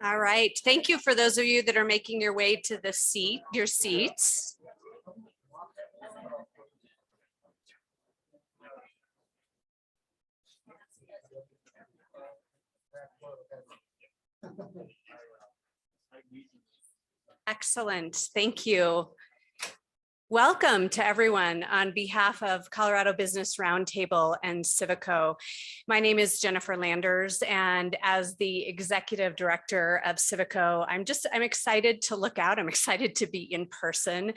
All right. Thank you for those of you that are making your way to your seats. Excellent. Thank you. Welcome to everyone on behalf of Colorado Business Roundtable and CiviCO. My name is Jennifer Landers, and as the executive director of CiviCO, I'm excited to look out. I'm excited to be in person,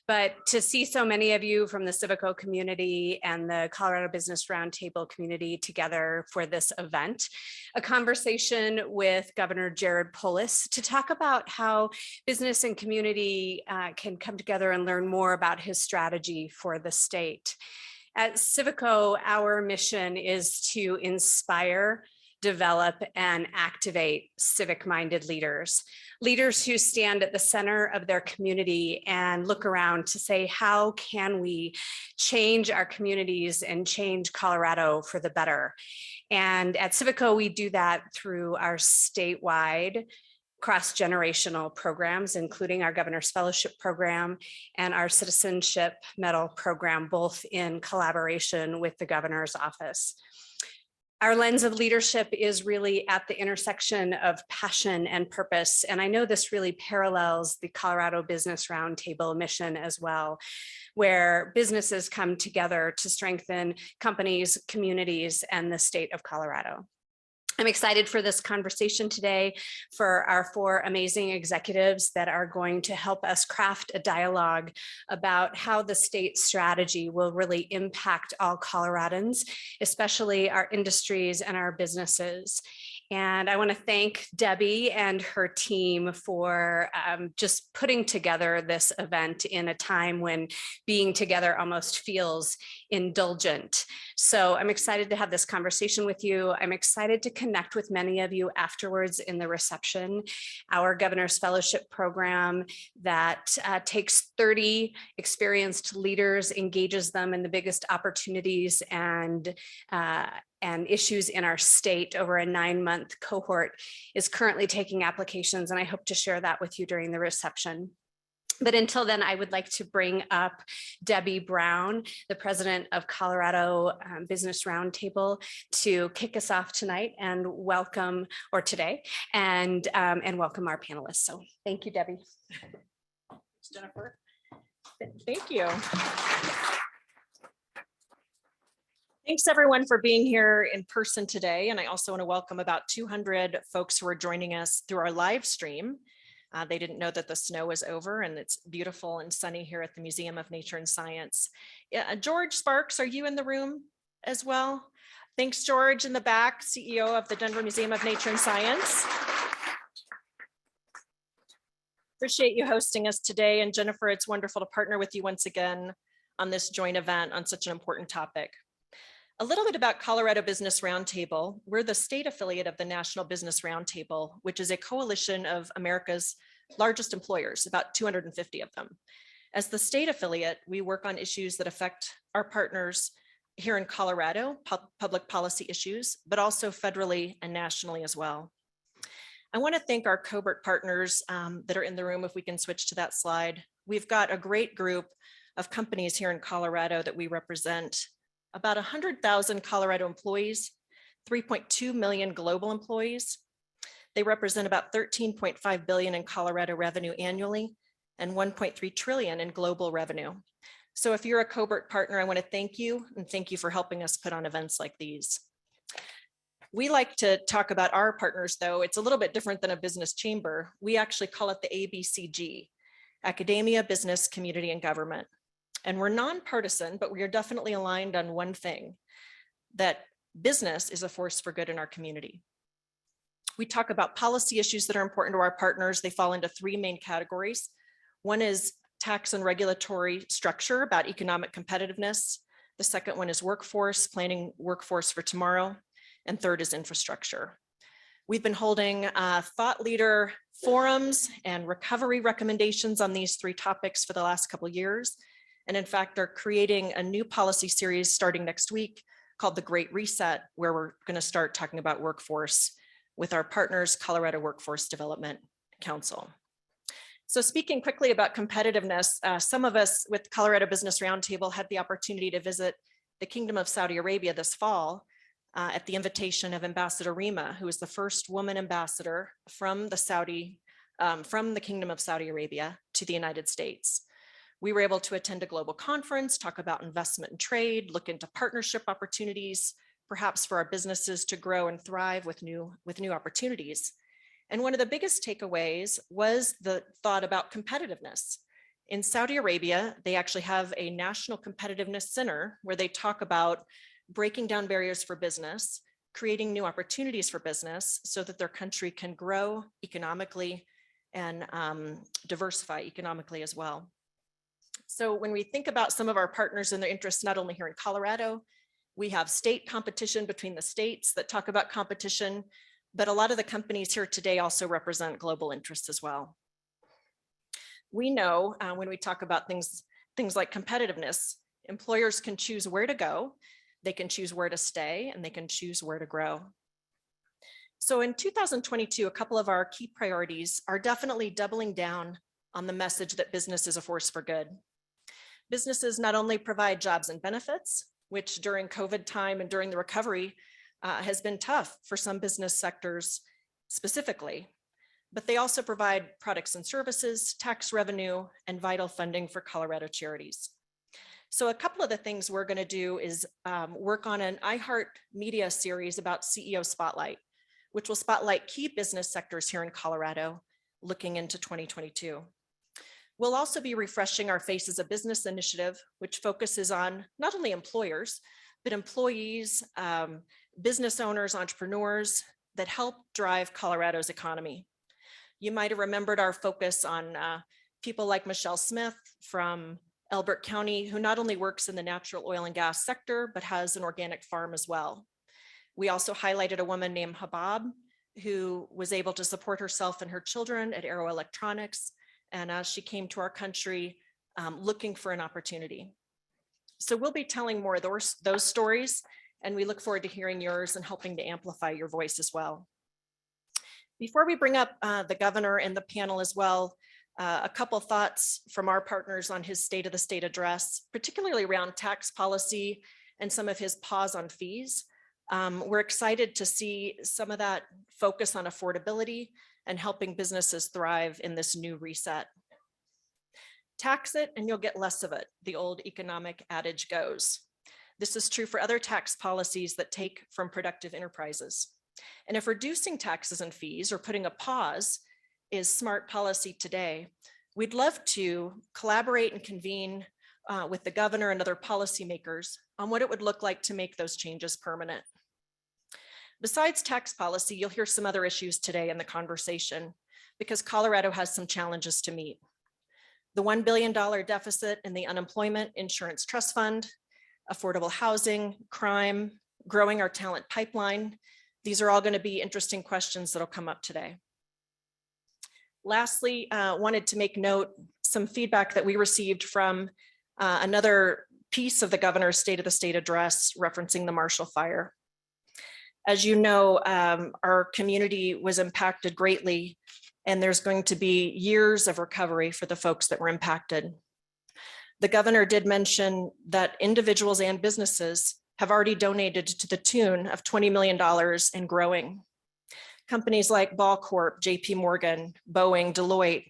but to see so many of you from the CiviCO community and the Colorado Business Roundtable community together for this event, a conversation with Governor Jared Polis to talk about how business and community can come together and learn more about his strategy for the state. At CiviCO, our mission is to inspire, develop, and activate civic-minded leaders who stand at the center of their community and look around to say, how can we change our communities and change Colorado for the better? And at CiviCO, we do that through our statewide cross-generational programs, including our Governor's Fellowship Program and our Citizenship Medal Program, both in collaboration with the Governor's Office. Our lens of leadership is really at the intersection of passion and purpose, and I know this really parallels the Colorado Business Roundtable mission as well, where businesses come together to strengthen companies, communities, and the state of Colorado. I'm excited for this conversation today, for our four amazing executives that are going to help us craft a dialogue about how the state strategy will really impact all Coloradans, especially our industries and our businesses. And I want to thank Debbie and her team for just putting together this event in a time when being together almost feels indulgent. So I'm excited to have this conversation with you. I'm excited to connect with many of you afterwards in the reception. Our Governor's Fellowship Program that takes 30 experienced leaders, engages them in the biggest opportunities and issues in our state over a 9-month cohort is currently taking applications, and I hope to share that with you during the reception. But until then, I would like to bring up Debbie Brown, the president of Colorado Business Roundtable, to kick us off tonight and welcome, or today, and welcome our panelists. So thank you, Debbie. Thanks, Jennifer. Thank you. Thanks everyone for being here in person today. And I also want to welcome about 200 folks who are joining us through our live stream. They didn't know that the snow was over and it's beautiful and sunny here at the Museum of Nature and Science. George Sparks, are you in the room as well? Thanks, George, in the back, CEO of the Denver Museum of Nature and Science. Appreciate you hosting us today. And Jennifer, it's wonderful to partner with you once again on this joint event on such an important topic. A little bit about Colorado Business Roundtable. We're the state affiliate of the National Business Roundtable, which is a coalition of America's largest employers, about 250 of them. As the state affiliate, we work on issues that affect our partners here in Colorado, public policy issues, but also federally and nationally as well. I want to thank our covert partners that are in the room. If we can switch to that slide. We've got a great group of companies here in Colorado that we represent. About 100,000 Colorado employees, 3.2 million global employees. They represent about 13.5 billion in Colorado revenue annually and 1.3 trillion in global revenue. So if you're a covert partner, I want to thank you and thank you for helping us put on events like these. We like to talk about our partners, though. It's a little bit different than a business chamber. We actually call it the ABCG, Academia, Business, Community, and Government. And we're nonpartisan, but we are definitely aligned on one thing, that business is a force for good in our community. We talk about policy issues that are important to our partners. They fall into 3 main categories. One is tax and regulatory structure, about economic competitiveness. The second one is workforce, planning workforce for tomorrow. And third is infrastructure. We've been holding thought leader forums and recovery recommendations on these 3 topics for the last couple of years. And in fact, are creating a new policy series starting next week called The Great Reset, where we're going to start talking about workforce with our partners, Colorado Workforce Development Council. So speaking quickly about competitiveness, some of us with Colorado Business Roundtable had the opportunity to visit the Kingdom of Saudi Arabia this fall at the invitation of Ambassador Rima, who is the first woman ambassador from the Kingdom of Saudi Arabia to the United States. We were able to attend a global conference, talk about investment and trade, look into partnership opportunities, perhaps for our businesses to grow and thrive with new opportunities. And one of the biggest takeaways was the thought about competitiveness. In Saudi Arabia, they actually have a national competitiveness center where they talk about breaking down barriers for business, creating new opportunities for business so that their country can grow economically and diversify economically as well. So when we think about some of our partners and their interests, not only here in Colorado, we have state competition between the states that talk about competition, but a lot of the companies here today also represent global interests as well. We know when we talk about things like competitiveness, employers can choose where to go, they can choose where to stay, and they can choose where to grow. So in 2022, a couple of our key priorities are definitely doubling down on the message that business is a force for good. Businesses not only provide jobs and benefits, which during COVID time and during the recovery has been tough for some business sectors specifically, but they also provide products and services, tax revenue, and vital funding for Colorado charities. So a couple of the things we're going to do is work on an iHeart Media series about CEO Spotlight, which will spotlight key business sectors here in Colorado looking into 2022. We'll also be refreshing our Faces of Business initiative, which focuses on not only employers, but employees, business owners, entrepreneurs that help drive Colorado's economy. You might have remembered our focus on people like Michelle Smith from Elbert County, who not only works in the natural oil and gas sector, but has an organic farm as well. We also highlighted a woman named Habab, who was able to support herself and her children at Aero Electronics, and as she came to our country looking for an opportunity. So we'll be telling more of those stories, and we look forward to hearing yours and helping to amplify your voice as well. Before we bring up the governor and the panel as well, a couple thoughts from our partners on his State of the State address, particularly around tax policy and some of his pause on fees. We're excited to see some of that focus on affordability and helping businesses thrive in this new reset. Tax it and you'll get less of it, the old economic adage goes. This is true for other tax policies that take from productive enterprises. And if reducing taxes and fees or putting a pause is smart policy today, we'd love to collaborate and convene with the governor and other policymakers on what it would look like to make those changes permanent. Besides tax policy, you'll hear some other issues today in the conversation because Colorado has some challenges to meet. The $1 billion deficit in the Unemployment Insurance Trust Fund, affordable housing, crime, growing our talent pipeline. These are all going to be interesting questions that'll come up today. Lastly, wanted to make note some feedback that we received from another piece of the governor's State of the State address referencing the Marshall Fire. As you know, our community was impacted greatly, and there's going to be years of recovery for the folks that were impacted. The governor did mention that individuals and businesses have already donated to the tune of $20 million and growing. Companies like Ball Corp, JP Morgan, Boeing, Deloitte,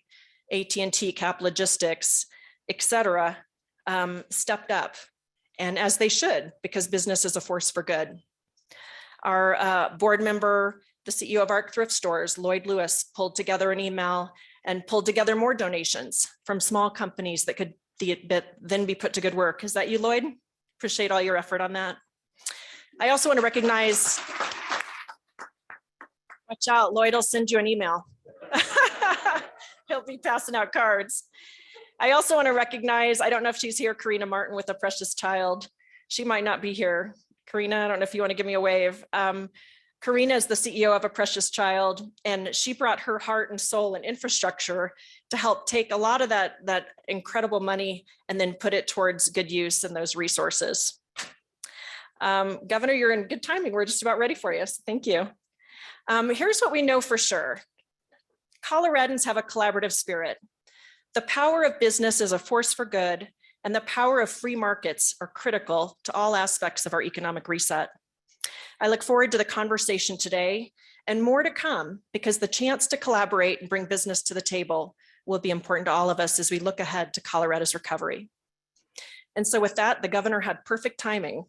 AT&T, Cap Logistics, et cetera, stepped up, and as they should, because business is a force for good. Our board member, the CEO of ARC Thrift Stores, Lloyd Lewis, pulled together an email and pulled together more donations from small companies that could then be put to good work. Is that you, Lloyd? Appreciate all your effort on that. I also want to recognize, watch out, Lloyd will send you an email. He'll be passing out cards. I also want to recognize, I don't know if she's here, Karina Martin with A Precious Child. She might not be here. Karina, I don't know if you want to give me a wave. Karina is the CEO of A Precious Child, and she brought her heart and soul and infrastructure to help take a lot of that incredible money and then put it towards good use and those resources. Governor, you're in good timing. We're just about ready for you. So thank you. Here's what we know for sure. Coloradans have a collaborative spirit. The power of business is a force for good, and the power of free markets are critical to all aspects of our economic reset. I look forward to the conversation today and more to come, because the chance to collaborate and bring business to the table will be important to all of us as we look ahead to Colorado's recovery. And so with that, the governor had perfect timing.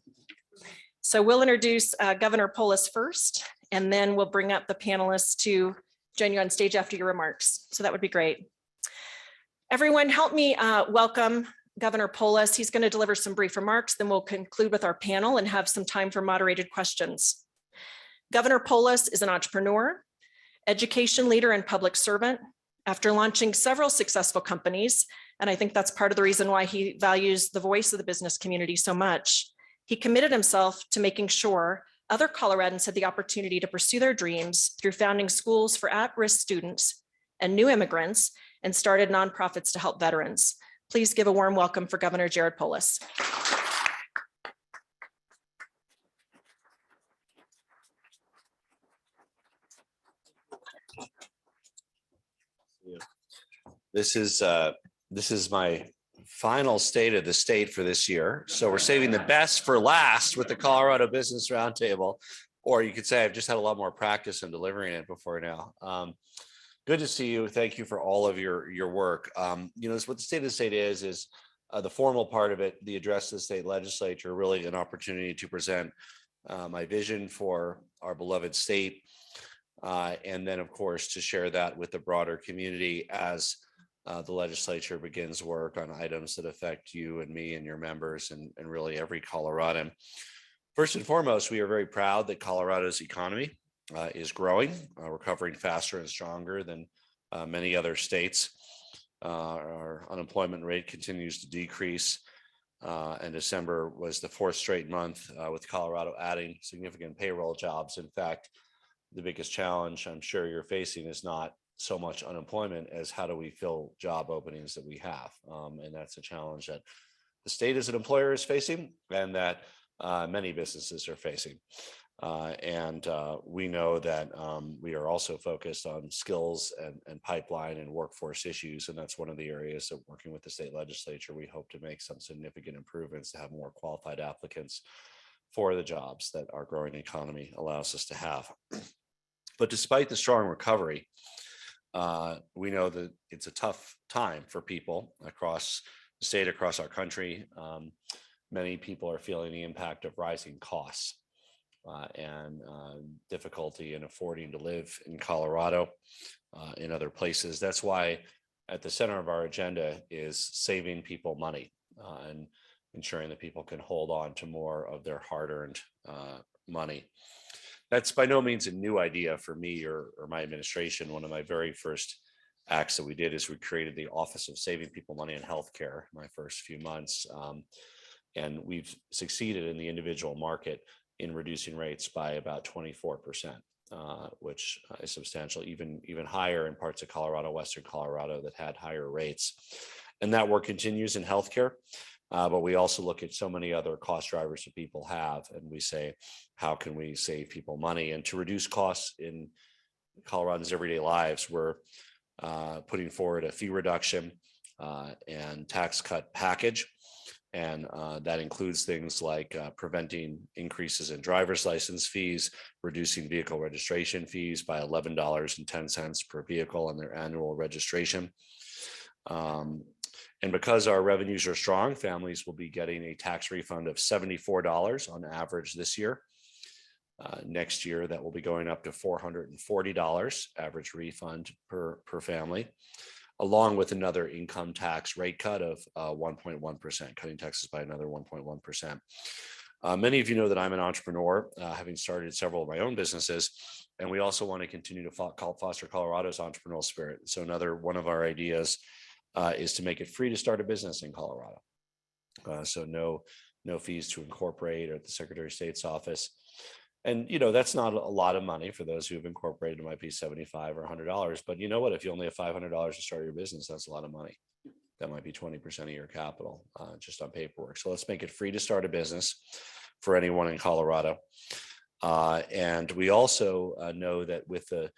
So we'll introduce Governor Polis first, and then we'll bring up the panelists to join you on stage after your remarks. So that would be great. Everyone, help me welcome Governor Polis. He's going to deliver some brief remarks, then we'll conclude with our panel and have some time for moderated questions. Governor Polis is an entrepreneur, education leader, and public servant. After launching several successful companies, and I think that's part of the reason why he values the voice of the business community so much, he committed himself to making sure other Coloradans had the opportunity to pursue their dreams through founding schools for at-risk students and new immigrants, and started nonprofits to help veterans. Please give a warm welcome for Governor Jared Polis. This is my final state of the state for this year. So we're saving the best for last with the Colorado Business Roundtable, or you could say I've just had a lot more practice in delivering it before now. Good to see you. Thank you for all of your work. You know, this, what the state of the state is the formal part of it, the address to the state legislature, really an opportunity to present my vision for our beloved state. And then, of course, to share that with the broader community as the legislature begins work on items that affect you and me and your members and really every Coloradan. First and foremost, we are very proud that Colorado's economy is growing, recovering faster and stronger than many other states. Our unemployment rate continues to decrease, and December was the fourth straight month with Colorado adding significant payroll jobs. In fact, the biggest challenge I'm sure you're facing is not so much unemployment as how do we fill job openings that we have. And that's a challenge that the state as an employer is facing, and that many businesses are facing. We know that we are also focused on skills and pipeline and workforce issues. And that's one of the areas that, working with the state legislature, we hope to make some significant improvements to have more qualified applicants for the jobs that our growing economy allows us to have. But despite the strong recovery, we know that it's a tough time for people across the state, across our country. Many people are feeling the impact of rising costs and difficulty in affording to live in Colorado, in other places. That's why at the center of our agenda is saving people money and ensuring that people can hold on to more of their hard-earned money. That's by no means a new idea for me or my administration. One of my very first acts that we did is we created the Office of Saving People Money in Healthcare my first few months. And we've succeeded in the individual market in reducing rates by about 24%, which is substantial, even higher in parts of Colorado, Western Colorado, that had higher rates. And that work continues in healthcare. But we also look at so many other cost drivers that people have, and we say, how can we save people money? And to reduce costs in Coloradans' everyday lives, we're putting forward a fee reduction and tax cut package. And that includes things like preventing increases in driver's license fees, reducing vehicle registration fees by $11.10 per vehicle on their annual registration. And because our revenues are strong, families will be getting a tax refund of $74 on average this year. Next year, that will be going up to $440 average refund per family, along with another income tax rate cut of 1.1%, cutting taxes by another 1.1%. Many of you know that I'm an entrepreneur, having started several of my own businesses, and we also want to continue to foster Colorado's entrepreneurial spirit. So another one of our ideas is to make it free to start a business in Colorado. So no fees to incorporate or at the Secretary of State's office. And, you know, that's not a lot of money for those who have incorporated. It might be $75 or $100. But you know what? If you only have $500 to start your business, that's a lot of money. That might be 20% of your capital just on paperwork. So let's make it free to start a business for anyone in Colorado. And we also know that with the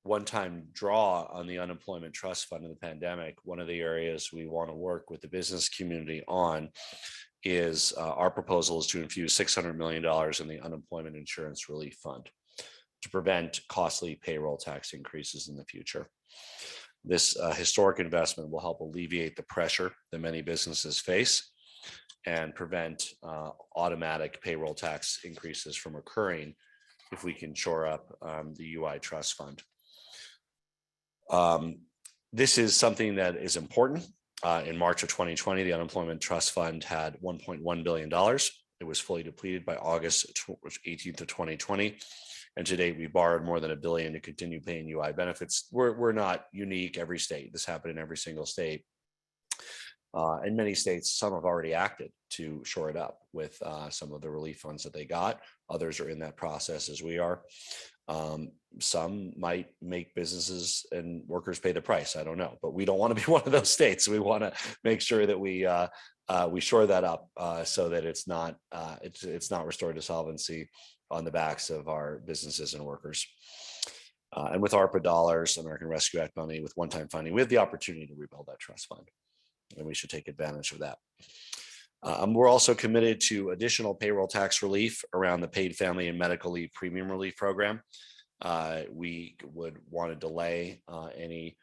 one-time draw on the unemployment trust fund in the pandemic, one of the areas we want to work with the business community on is our proposal is to infuse $600 million in the unemployment insurance relief fund to prevent costly payroll tax increases in the future. This historic investment will help alleviate the pressure that many businesses face and prevent automatic payroll tax increases from occurring if we can shore up the UI trust fund. This is something that is important. In March of 2020, the Unemployment Trust Fund had $1.1 billion. It was fully depleted by August 18th of 2020. And to date, we borrowed more than $1 billion to continue paying UI benefits. We're not unique every state. This happened in every single state. In many states, some have already acted to shore it up with some of the relief funds that they got. Others are in that process as we are. Some might make businesses and workers pay the price. I don't know, but we don't want to be one of those states. We want to make sure that we shore that up so that it's not restored to solvency on the backs of our businesses and workers. And with ARPA dollars, American Rescue Act money, with one-time funding, we have the opportunity to rebuild that trust fund, and we should take advantage of that. We're also committed to additional payroll tax relief around the paid family and medical leave premium relief program. We would want to delay any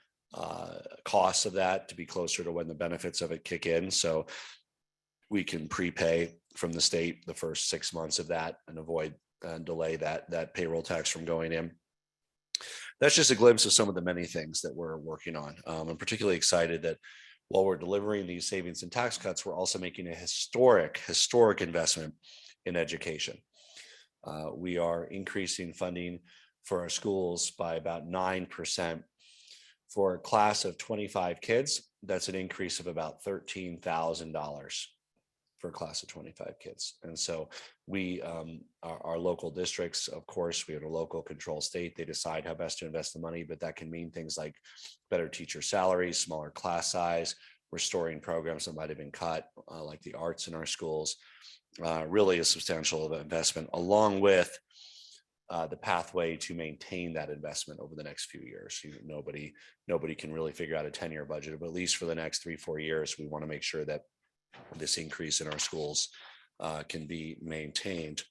costs of that to be closer to when the benefits of it kick in, so we can prepay from the state the first 6 months of that and avoid and delay that payroll tax from going in. That's just a glimpse of some of the many things that we're working on. I'm particularly excited that while we're delivering these savings and tax cuts, we're also making a historic investment in education. We are increasing funding for our schools by about 9%. For a class of 25 kids, that's an increase of about $13,000 for a class of 25 kids. And so we, our local districts, of course, we have a local control state. They decide how best to invest the money, but that can mean things like better teacher salaries, smaller class size, restoring programs that might have been cut, like the arts in our schools. Really a substantial investment, along with the pathway to maintain that investment over the next few years. Nobody can really figure out a 10-year budget, but at least for the next 3-4 years, we want to make sure that this increase in our schools can be maintained.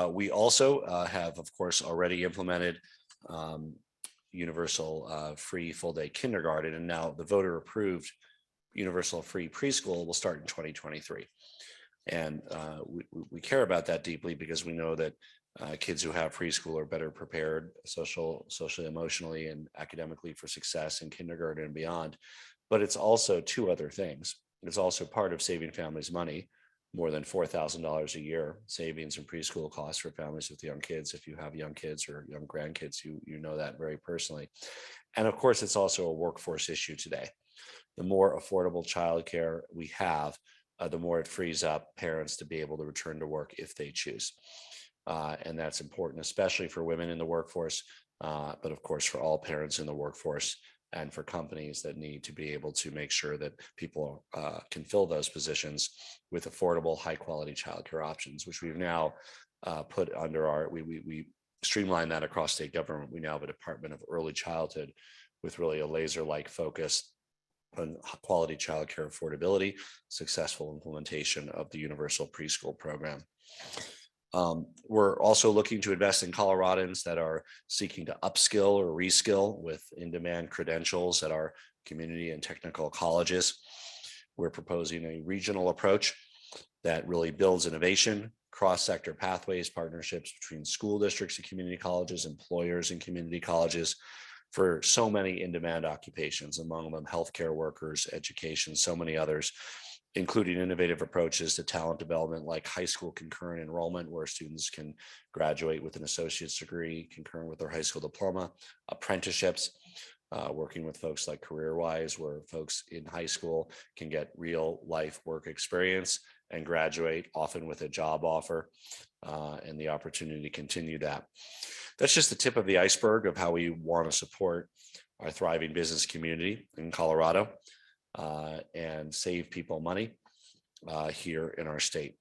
We also have, of course, already implemented universal free full-day kindergarten, and now the voter-approved universal free preschool will start in 2023. And we care about that deeply because we know that kids who have preschool are better prepared socially, emotionally, and academically for success in kindergarten and beyond. But it's also two other things. It's also part of saving families money, more than $4,000 a year savings in preschool costs for families with young kids. If you have young kids or young grandkids, you know that very personally. And of course, it's also a workforce issue today. The more affordable childcare we have, the more it frees up parents to be able to return to work if they choose. And that's important, especially for women in the workforce, but of course for all parents in the workforce and for companies that need to be able to make sure that people can fill those positions with affordable, high quality childcare options, which we've now put under our, we streamline that across state government. We now have a Department of Early Childhood with really a laser-like focus on quality childcare affordability, successful implementation of the universal preschool program. We're also looking to invest in Coloradans that are seeking to upskill or reskill with in-demand credentials at our community and technical colleges. We're proposing a regional approach that really builds innovation, cross-sector pathways, partnerships between school districts and community colleges, employers and community colleges for so many in-demand occupations, among them healthcare workers, education, so many others, including innovative approaches to talent development like high school concurrent enrollment, where students can graduate with an associate's degree concurrent with their high school diploma, apprenticeships, working with folks like CareerWise, where folks in high school can get real life work experience and graduate often with a job offer and the opportunity to continue that. That's just the tip of the iceberg of how we want to support our thriving business community in Colorado and save people money here in our state.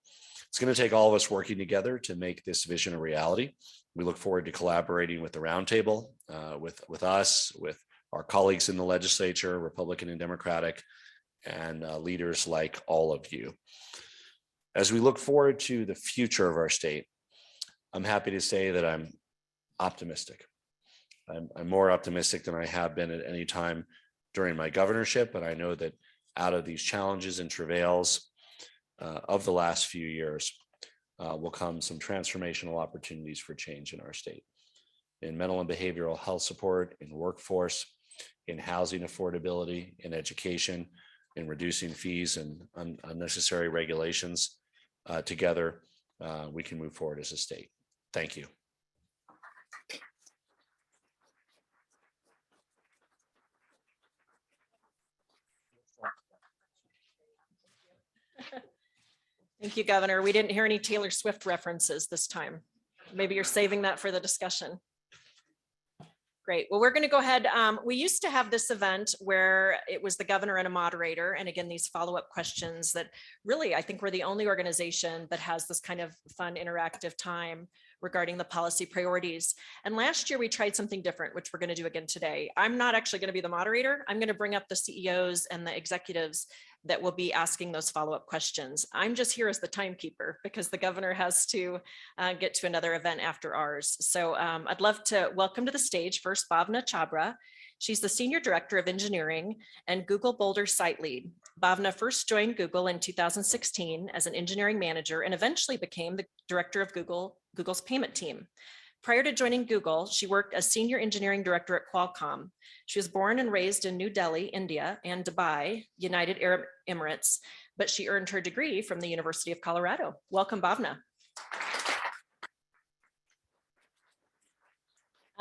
It's going to take all of us working together to make this vision a reality. We look forward to collaborating with the Roundtable, with us, with our colleagues in the legislature, Republican and Democratic, and leaders like all of you. As we look forward to the future of our state, I'm happy to say that I'm optimistic. I'm more optimistic than I have been at any time during my governorship, and I know that out of these challenges and travails of the last few years will come some transformational opportunities for change in our state. In mental and behavioral health support, in workforce, in housing affordability, in education, in reducing fees and unnecessary regulations. Together, we can move forward as a state. Thank you. Thank you, Governor. We didn't hear any Taylor Swift references this time. Maybe you're saving that for the discussion. Great. Well, we're going to go ahead. We used to have this event where it was the governor and a moderator. And again, these follow-up questions that really, I think we're the only organization that has this kind of fun, interactive time regarding the policy priorities. And last year we tried something different, which we're going to do again today. I'm not actually going to be the moderator. I'm going to bring up the CEOs and the executives that will be asking those follow-up questions. I'm just here as the timekeeper because the governor has to get to another event after ours. So I'd love to welcome to the stage first Bhavna Chhabra. She's the Senior Director of Engineering and Google Boulder Site Lead. Bhavna first joined Google in 2016 as an engineering manager and eventually became the director of Google's payment team. Prior to joining Google, she worked as Senior Engineering Director at Qualcomm. She was born and raised in New Delhi, India, and Dubai, United Arab Emirates, but she earned her degree from the University of Colorado. Welcome, Bhavna.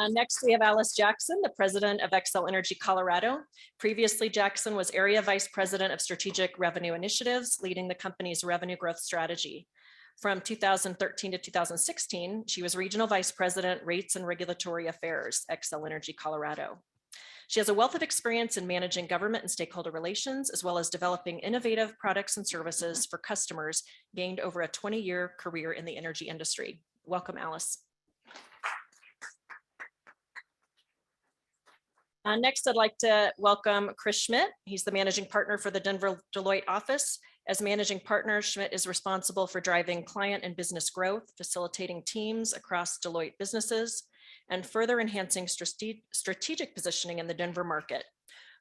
Next, we have Alice Jackson, the president of Xcel Energy Colorado. Previously, Jackson was Area Vice President of Strategic Revenue Initiatives, leading the company's revenue growth strategy. From 2013 to 2016, she was Regional Vice President, Rates and Regulatory Affairs, Xcel Energy Colorado. She has a wealth of experience in managing government and stakeholder relations, as well as developing innovative products and services for customers, gained over a 20-year career in the energy industry. Welcome, Alice. Next, I'd like to welcome Chris Schmidt. He's the managing partner for the Denver Deloitte office. As managing partner, Schmidt is responsible for driving client and business growth, facilitating teams across Deloitte businesses, and further enhancing strategic positioning in the Denver market.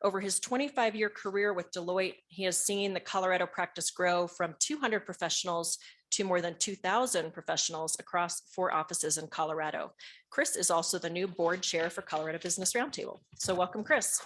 Over his 25-year career with Deloitte, he has seen the Colorado practice grow from 200 professionals to more than 2,000 professionals across 4 offices in Colorado. Chris is also the new board chair for Colorado Business Roundtable. So welcome, Chris.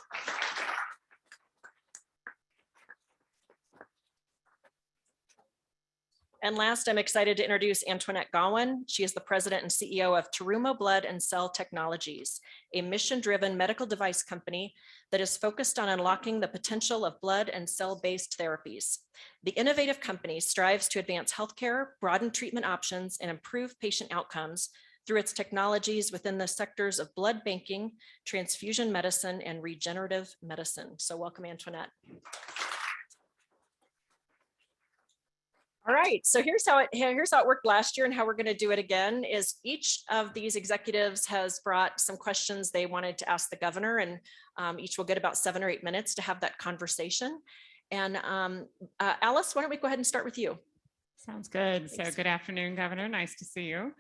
And last, I'm excited to introduce Antoinette Galwan. She is the president and CEO of Terumo Blood and Cell Technologies, a mission-driven medical device company that is focused on unlocking the potential of blood and cell-based therapies. The innovative company strives to advance healthcare, broaden treatment options, and improve patient outcomes through its technologies within the sectors of blood banking, transfusion medicine, and regenerative medicine. So welcome, Antoinette. All right, so here's how it worked last year and how we're going to do it again is each of these executives has brought some questions they wanted to ask the governor, and each will get about 7 or 8 minutes to have that conversation. And Alice, why don't we go ahead and start with you? Sounds good. Thanks. So good afternoon, Governor. Nice to see you.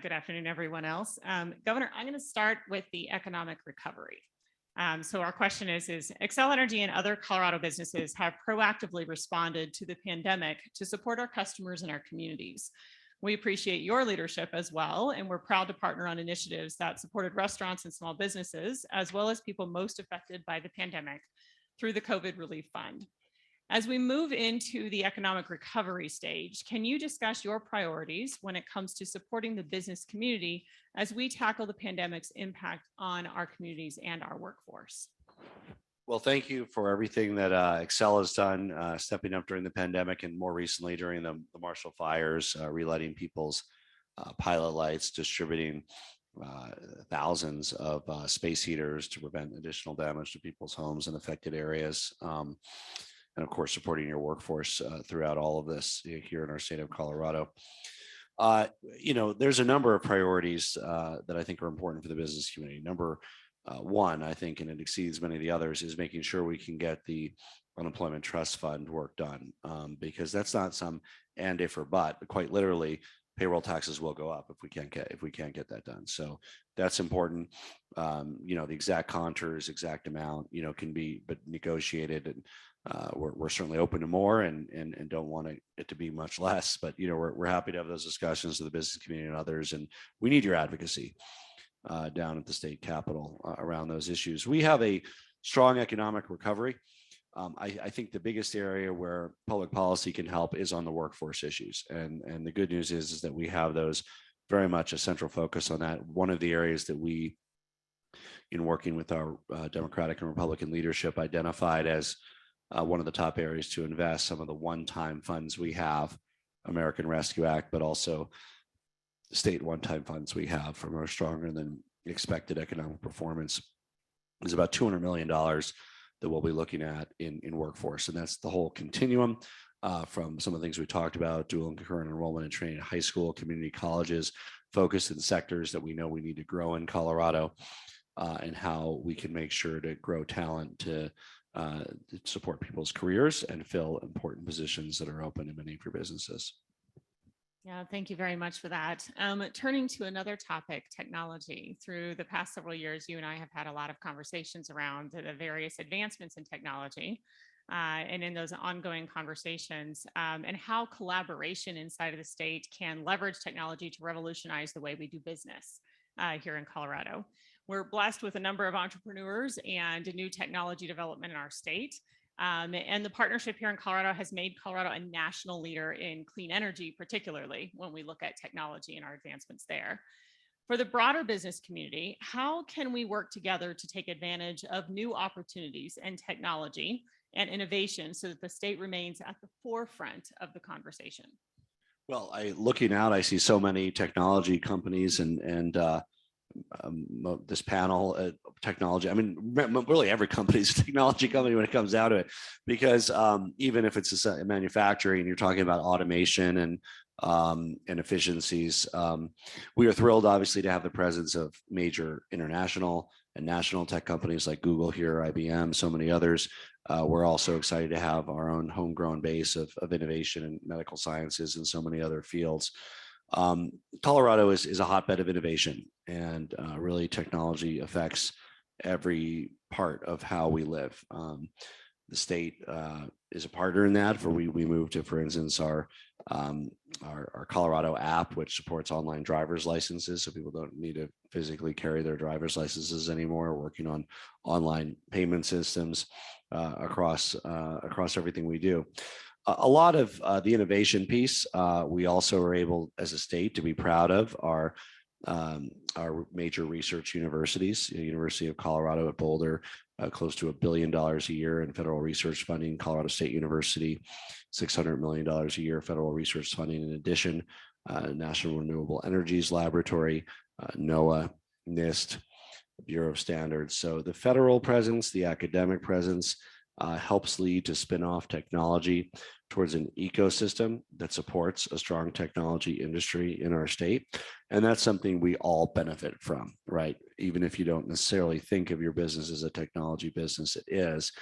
Good afternoon, everyone else. Governor, I'm going to start with the economic recovery. So our question is Xcel Energy and other Colorado businesses have proactively responded to the pandemic to support our customers and our communities. We appreciate your leadership as well, and we're proud to partner on initiatives that supported restaurants and small businesses, as well as people most affected by the pandemic through the COVID Relief Fund. As we move into the economic recovery stage, can you discuss your priorities when it comes to supporting the business community as we tackle the pandemic's impact on our communities and our workforce? Well, thank you for everything that Xcel has done, stepping up during the pandemic and more recently during the Marshall fires, relighting people's pilot lights, distributing thousands of space heaters to prevent additional damage to people's homes in affected areas. and of course, supporting your workforce throughout all of this here in our state of Colorado. There's a number of priorities that I think are important for the business community. Number one, I think, and it exceeds many of the others, is making sure we can get the unemployment trust fund work done, because that's not some and if or but. Quite literally, payroll taxes will go up if we can't get that done. So that's important. The exact contours, exact amount, can be but negotiated, and we're certainly open to more and don't want it to be much less. But we're happy to have those discussions with the business community and others, and we need your advocacy down at the state capitol around those issues. We have a strong economic recovery. I think the biggest area where public policy can help is on the workforce issues. And the good news is that we have those very much a central focus on that. One of the areas that we, in working with our Democratic and Republican leadership, identified as one of the top areas to invest some of the one-time funds we have, American Rescue Act, but also state one-time funds we have from our stronger than expected economic performance, is about $200 million that we'll be looking at in workforce. And that's the whole continuum from some of the things we talked about, dual and concurrent enrollment and training in high school, community colleges, focus in sectors that we know we need to grow in Colorado, and how we can make sure to grow talent to support people's careers and fill important positions that are open in many of your businesses. Yeah, thank you very much for that. Turning to another topic, technology. Through the past several years, you and I have had a lot of conversations around the various advancements in technology, and in those ongoing conversations, and how collaboration inside of the state can leverage technology to revolutionize the way we do business here in Colorado. We're blessed with a number of entrepreneurs and new technology development in our state. And the partnership here in Colorado has made Colorado a national leader in clean energy, particularly when we look at technology and our advancements there. For the broader business community, how can we work together to take advantage of new opportunities and technology and innovation so that the state remains at the forefront of the conversation? Well, looking out, I see so many technology companies and this panel, technology. I mean, really every company is a technology company when it comes down to it, because even if it's a manufacturing, you're talking about automation and efficiencies. We are thrilled, obviously, to have the presence of major international and national tech companies like Google here, IBM, so many others. We're also excited to have our own homegrown base of innovation in medical sciences and so many other fields. Colorado is a hotbed of innovation, and really technology affects every part of how we live. The state is a partner in that. We moved to, for instance, our Colorado app, which supports online driver's licenses, so people don't need to physically carry their driver's licenses anymore. We're working on online payment systems across everything we do. A lot of the innovation piece, we also are able as a state to be proud of our major research universities. University of Colorado at Boulder, close to $1 billion a year in federal research funding. Colorado State University, $600 million a year federal research funding. In addition, National Renewable Energies Laboratory, NOAA, NIST, Bureau of Standards. So the federal presence, the academic presence, helps lead to spin-off technology towards an ecosystem that supports a strong technology industry in our state. And that's something we all benefit from, right? Even if you don't necessarily think of your business as a technology business, it is.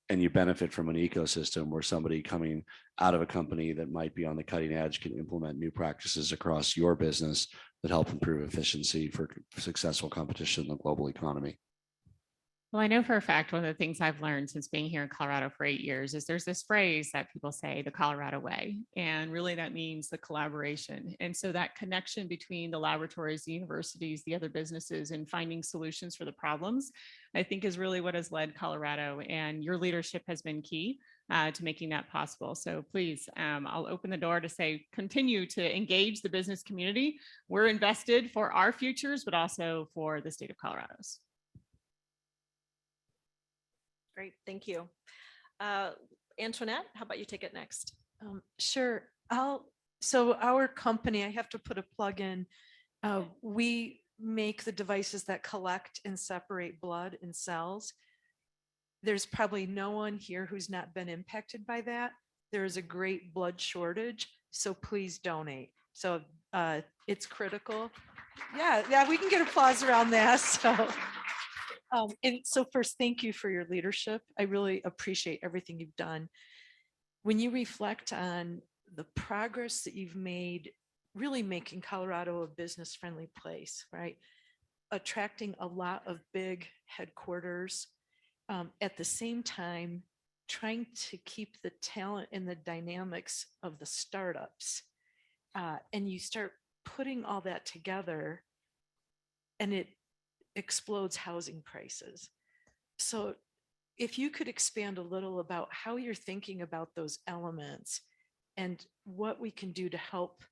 And you benefit from an ecosystem where somebody coming out of a company that might be on the cutting edge can implement new practices across your business that help improve efficiency for successful competition in the global economy. Well, I know for a fact, one of the things I've learned since being here in Colorado for 8 years is there's this phrase that people say, the Colorado way. And really that means the collaboration. And so that connection between the laboratories, the universities, the other businesses, and finding solutions for the problems, I think is really what has led Colorado. And your leadership has been key to making that possible. So please, I'll open the door to say, continue to engage the business community. We're invested for our futures, but also for the state of Colorado's. Great, thank you. Antoinette, how about you take it next? Sure. So our company, I have to put a plug in. We make the devices that collect and separate blood and cells. there's probably no one here who's not been impacted by that. There is a great blood shortage, so please donate. So it's critical. Yeah, we can get applause around that. So, and so first, thank you for your leadership. I really appreciate everything you've done. When you reflect on the progress that you've made, really making Colorado a business-friendly place, right? Attracting a lot of big headquarters, at the same time, trying to keep the talent and the dynamics of the startups. And you start putting all that together and it explodes housing prices. So if you could expand a little about how you're thinking about those elements and what we can do to help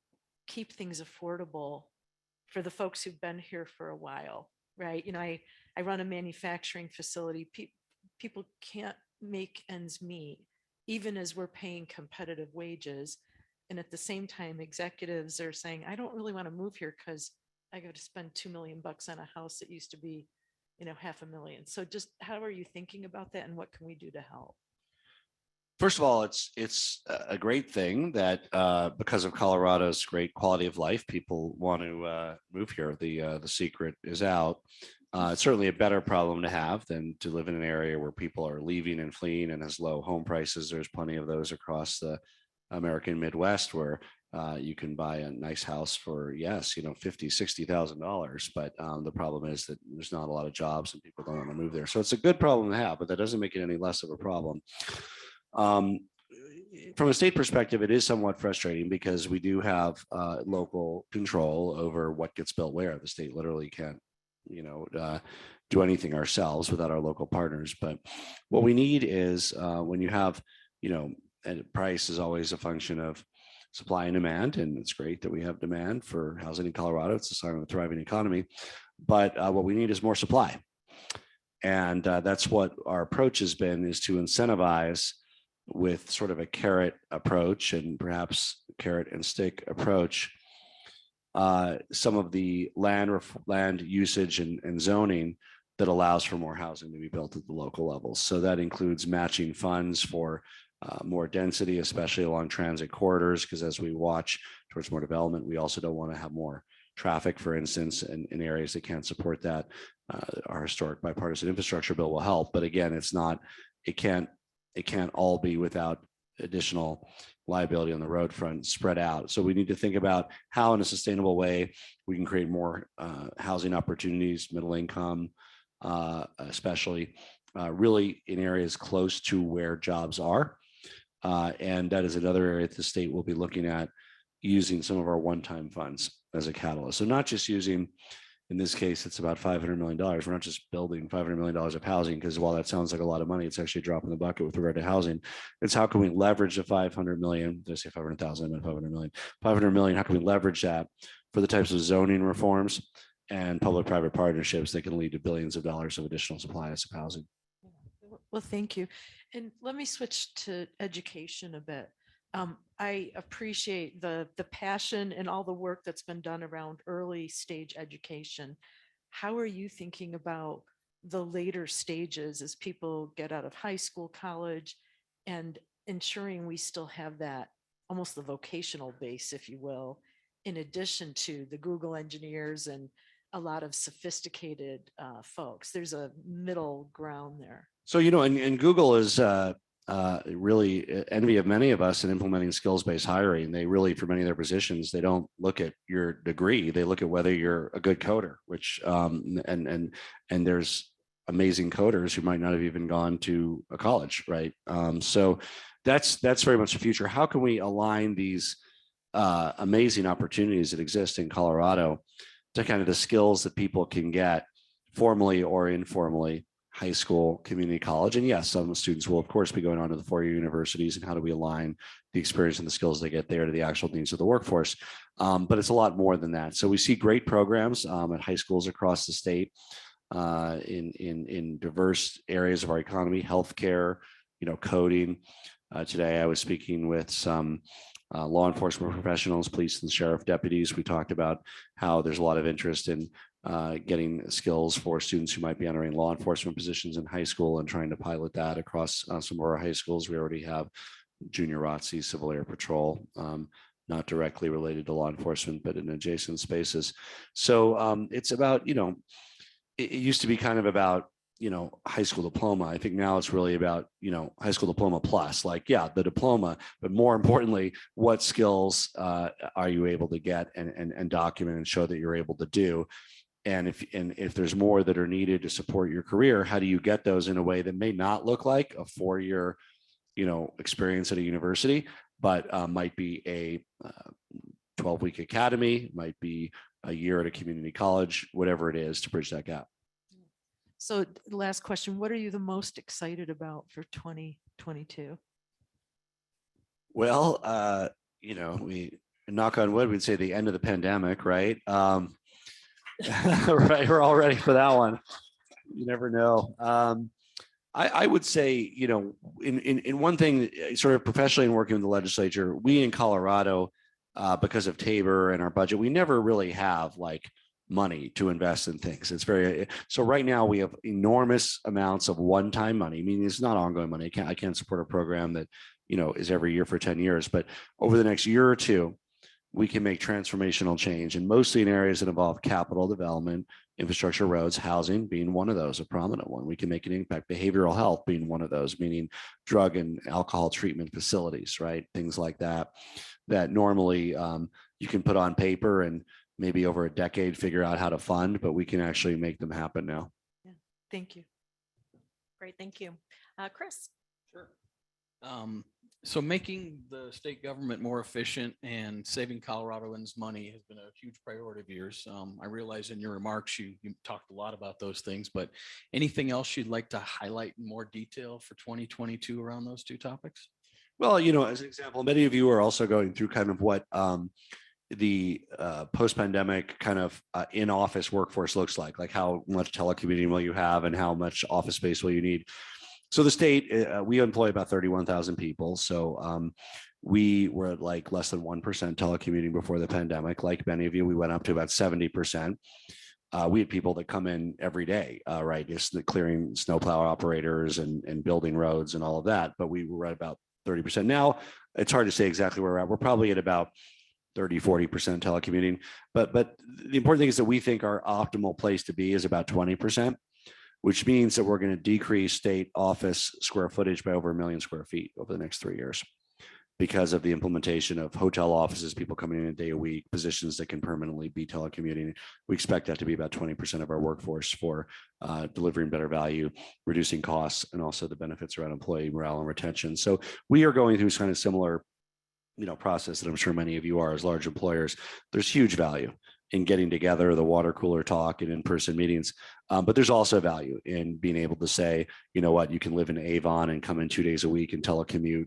keep things affordable for the folks who've been here for a while, right? You know, I run a manufacturing facility. People can't make ends meet, even as we're paying competitive wages. And at the same time, executives are saying, I don't really want to move here because I got to spend $2 million on a house that used to be, you know, $500,000. So just how are you thinking about that and what can we do to help? First of all, it's a great thing that because of Colorado's great quality of life, people want to move here. The secret is out. It's certainly a better problem to have than to live in an area where people are leaving and fleeing and has low home prices. There's plenty of those across the American Midwest where you can buy a nice house for, yes, you know, $50,000, $60,000. But the problem is that there's not a lot of jobs and people don't want to move there. So it's a good problem to have, but that doesn't make it any less of a problem. From a state perspective, it is somewhat frustrating because we do have local control over what gets built where. The state literally can't, you know, do anything ourselves without our local partners. But what we need is when you have, you know, and price is always a function of supply and demand. And it's great that we have demand for housing in Colorado. It's a sign of a thriving economy. But what we need is more supply. And that's what our approach has been, is to incentivize with sort of a carrot approach and perhaps carrot and stick approach, some of the land usage and zoning that allows for more housing to be built at the local level. So that includes matching funds for more density, especially along transit corridors, because as we watch towards more development, we also don't want to have more traffic, for instance, in areas that can't support that. Our historic bipartisan infrastructure bill will help, but again, it can't all be without additional liability on the road front spread out. So we need to think about how in a sustainable way we can create more housing opportunities, middle income, especially really in areas close to where jobs are. And that is another area that the state will be looking at, using some of our one-time funds as a catalyst. So not just using, in this case, it's about $500 million. We're not just building $500 million of housing, because while that sounds like a lot of money, it's actually a drop in the bucket with regard to housing. It's how can we leverage the 500 million, did I say 500,000, I meant 500 million, 500 million, how can we leverage that for the types of zoning reforms and public-private partnerships that can lead to billions of dollars of additional supply of housing. Well, thank you. And let me switch to education a bit. I appreciate the passion and all the work that's been done around early stage education. How are you thinking about the later stages as people get out of high school, college, and ensuring we still have that, almost the vocational base, if you will, in addition to the Google engineers and a lot of sophisticated folks? There's a middle ground there. So, you know, and Google is really envy of many of us in implementing skills-based hiring. They really, for many of their positions, they don't look at your degree. They look at whether you're a good coder, which and there's amazing coders who might not have even gone to a college, right? So that's very much the future. How can we align these amazing opportunities that exist in Colorado to kind of the skills that people can get formally or informally? High school, community college, and yes, some students will of course be going on to the four-year universities, and how do we align the experience and the skills they get there to the actual needs of the workforce? But it's a lot more than that. So we see great programs at high schools across the state in diverse areas of our economy, healthcare, you know, coding. Today I was speaking with some law enforcement professionals, police and sheriff deputies. We talked about how there's a lot of interest in getting skills for students who might be entering law enforcement positions in high school and trying to pilot that across some of our high schools. We already have junior ROTC, Civil Air Patrol, not directly related to law enforcement, but in adjacent spaces. So it's about, it used to be kind of about, high school diploma. I think now it's really about, high school diploma plus, like, yeah, the diploma, but more importantly, what skills are you able to get and document and show that you're able to do? And if there's more that are needed to support your career, how do you get those in a way that may not look like a 4-year, experience at a university, but might be a 12-week academy, might be a year at a community college, whatever it is to bridge that gap. So last question, what are you the most excited about for 2022? Well, we knock on wood, we'd say the end of the pandemic, right? Right, we're all ready for that one. You never know. I would say, in one thing, sort of professionally and working with the legislature, we in Colorado, because of Tabor and our budget, we never really have like money to invest in things. So right now we have enormous amounts of one-time money. I mean, it's not ongoing money. I can't support a program that, is every year for 10 years, but over the next year or two, we can make transformational change, and mostly in areas that involve capital development, infrastructure, roads, housing being one of those, a prominent one. We can make an impact, behavioral health being one of those, meaning drug and alcohol treatment facilities, right? Things like that, that normally you can put on paper and maybe over a decade figure out how to fund, but we can actually make them happen now. Yeah. Thank you. Great, thank you. Chris? Sure. So making the state government more efficient and saving Coloradoans money has been a huge priority of yours. I realize in your remarks, you talked a lot about those things, but anything else you'd like to highlight in more detail for 2022 around those two topics? Well, as an example, many of you are also going through kind of what the post-pandemic kind of in-office workforce looks like how much telecommuting will you have and how much office space will you need. So the state, we employ about 31,000 people. So we were at like less than 1% telecommuting before the pandemic. Like many of you, we went up to about 70%. We had people that come in every day, right? Just clearing snowplow operators and building roads and all of that. But we were at about 30%. Now it's hard to say exactly where we're at. We're probably at about 30-40% telecommuting. But the important thing is that we think our optimal place to be is about 20%. Which means that we're going to decrease state office square footage by over 1 million square feet over the next 3 years because of the implementation of hotel offices, people coming in a day a week, positions that can permanently be telecommuting. We expect that to be about 20% of our workforce for delivering better value, reducing costs, and also the benefits around employee morale and retention. So we are going through kind of similar process that I'm sure many of you are as large employers. There's huge value in getting together, the water cooler talk and in-person meetings. But there's also value in being able to say, you know what, you can live in Avon and come in 2 days a week and telecommute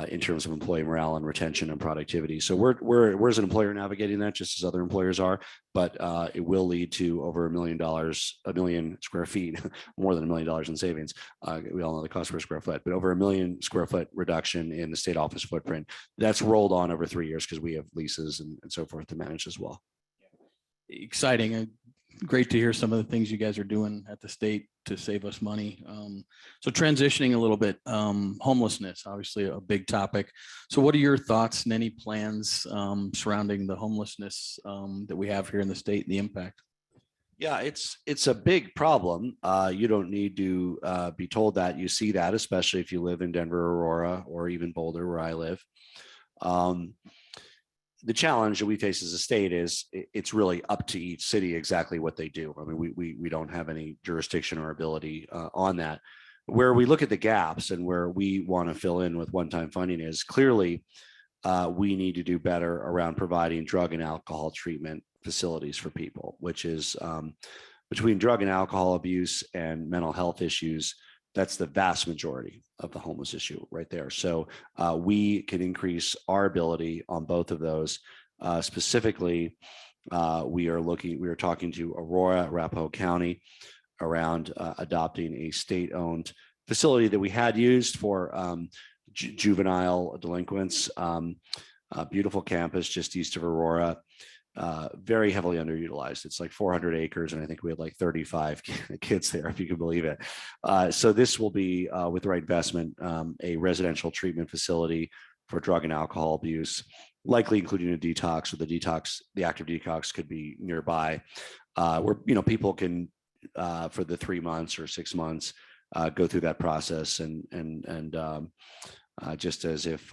in terms of employee morale and retention and productivity. So we're as an employer navigating that just as other employers are, but it will lead to over $1 million, 1 million square feet, more than $1 million in savings. We all know the cost per square foot, but over 1 million square foot reduction in the state office footprint. That's rolled on over 3 years because we have leases and so forth to manage as well. Exciting. Great to hear some of the things you guys are doing at the state to save us money. So transitioning a little bit, homelessness, obviously a big topic. So what are your thoughts and any plans surrounding the homelessness that we have here in the state and the impact? Yeah, it's a big problem. You don't need to be told that. You see that, especially if you live in Denver, Aurora, or even Boulder, where I live. The challenge that we face as a state is it's really up to each city exactly what they do. I mean, we don't have any jurisdiction or ability on that. Where we look at the gaps and where we want to fill in with one-time funding is clearly we need to do better around providing drug and alcohol treatment facilities for people, which is between drug and alcohol abuse and mental health issues. That's the vast majority of the homeless issue right there. So we can increase our ability on both of those. Specifically, we are talking to Aurora, Arapahoe County around adopting a state-owned facility that we had used for juvenile delinquents. A beautiful campus just east of Aurora. very heavily underutilized. It's like 400 acres, and I think we had like 35 kids there, if you can believe it. So this will be, with the right investment, a residential treatment facility for drug and alcohol abuse, likely including a detox, or the active detox could be nearby, where people can, for the 3 months or 6 months, go through that process, and just as if